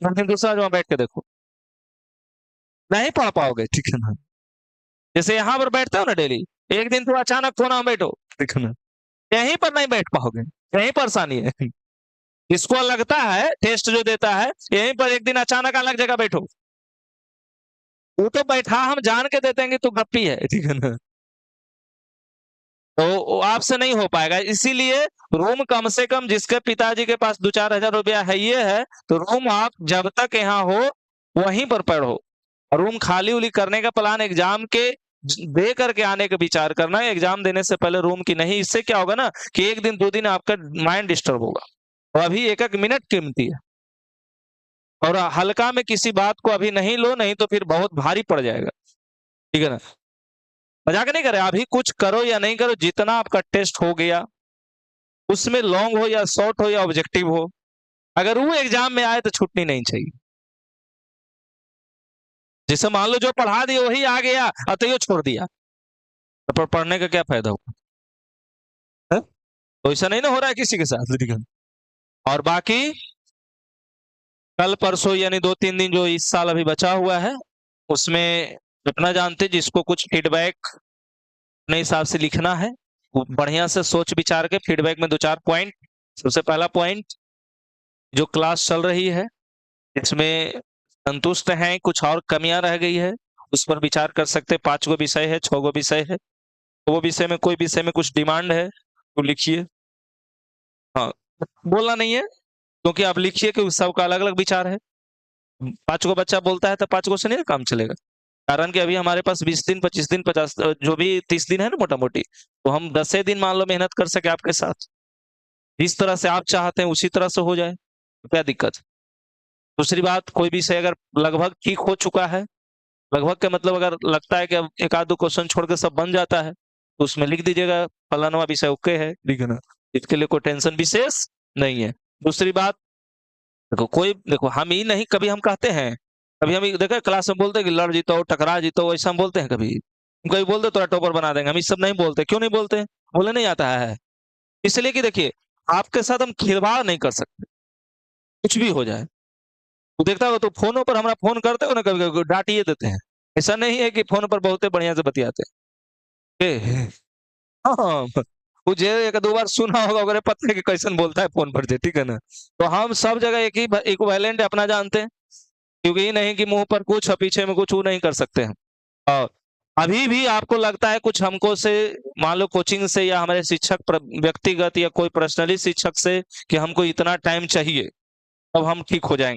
फिर दूसरा जो बैठ के देखो, नहीं पढ़ पाओगे, ठीक है ना। जैसे यहाँ पर बैठते हो ना डेली, एक दिन तो अचानक फोन बैठो, ठीक है ना, यहीं पर नहीं बैठ पाओगे, यही परेशानी है। इसको लगता है टेस्ट जो देता है, यहीं पर एक दिन अचानक अलग जगह बैठो, वो तो बैठा हम जान के देते हैं कि तू गप्पी है, ठीक है ना। तो आपसे नहीं हो पाएगा, इसीलिए रूम कम से कम, जिसके पिताजी के पास 2-4 हजार रुपया है ये है, तो रूम आप जब तक यहाँ हो वहीं पर पढ़ो। रूम खाली उली करने का प्लान एग्जाम के दे करके आने का विचार करना है, एग्जाम देने से पहले रूम की नहीं। इससे क्या होगा ना कि 1 दिन 2 दिन आपका माइंड डिस्टर्ब होगा, और अभी एक मिनट कीमती है, और हल्का में किसी बात को अभी नहीं लो, नहीं तो फिर बहुत भारी पड़ जाएगा, ठीक है ना। मजाक नहीं करे, अभी कुछ करो या नहीं करो, जितना आपका टेस्ट हो गया, उसमें लॉन्ग हो या शॉर्ट हो या ऑब्जेक्टिव हो, अगर वो एग्जाम में आए तो छूटनी नहीं चाहिए। जैसे मान लो जो पढ़ा दिया वही आ गया और तो ये छोड़ दिया, तो पढ़ने का क्या फायदा होगा? तो ऐसा नहीं ना हो रहा है किसी के साथ। और बाकी कल परसों यानी 2-3 दिन जो इस साल अभी बचा हुआ है, उसमें अपना जानते, जिसको कुछ फीडबैक अपने हिसाब से लिखना है, वो बढ़िया से सोच विचार के फीडबैक में 2-4 पॉइंट। सबसे पहला पॉइंट, जो क्लास चल रही है इसमें संतुष्ट हैं, कुछ और कमियां रह गई है, उस पर विचार कर सकते। 5 गो विषय है, 6 गो विषय है, तो वो विषय में कोई विषय में कुछ डिमांड है तो लिखिए। हाँ, बोलना नहीं है, क्योंकि आप लिखिए कि सबका अलग अलग विचार है। 5 गो बच्चा बोलता है तो 5 गो से नहीं काम चलेगा, कारण कि अभी हमारे पास 20 दिन 25 दिन 50 जो भी 30 दिन है ना मोटा मोटी, तो हम 10 दिन मान लो मेहनत कर सके आपके साथ, जिस तरह से आप चाहते हैं उसी तरह से हो जाए, तो क्या दिक्कत। दूसरी बात, कोई विषय अगर लगभग ठीक हो चुका है, लगभग का मतलब अगर लगता है कि अब एक आध दो क्वेश्चन छोड़ के सब बन जाता है, तो उसमें लिख दीजिएगा फलाना विषय ओके है, ठीक है ना। इसके लिए कोई टेंशन विशेष नहीं है। दूसरी बात, देखो हम ही नहीं, कभी हम कहते हैं, कभी हम देखो क्लास में बोलते हैं कि लड़ जीतो टकरा जीतो, ऐसा हम बोलते हैं कभी? हम कभी बोलते तो टॉपर बना देंगे, हम इस सब नहीं बोलते। क्यों नहीं बोलते? बोले नहीं आता है, इसलिए कि देखिए आपके साथ हम खिलवाड़ नहीं कर सकते, कुछ भी हो जाए। तू देखता हो तो फोनों पर हमारा फोन करते हो ना, कभी कभी डांटिए देते हैं, ऐसा नहीं है कि फोन पर बहुत बढ़िया से बतियाते हैं। हाँ, मुझे 1-2 बार सुना होगा वगैरह, पता है कि कैसन बोलता है फोन पर से, ठीक है ना। तो हम सब जगह एक ही इक्विवेलेंट अपना जानते हैं, क्योंकि ये नहीं कि मुंह पर कुछ और पीछे में कुछ, वो नहीं कर सकते हम। और अभी भी आपको लगता है कुछ हमको से, मान लो कोचिंग से या हमारे शिक्षक व्यक्तिगत या कोई पर्सनली शिक्षक से कि हमको इतना टाइम चाहिए, अब हम ठीक हो जाएंगे,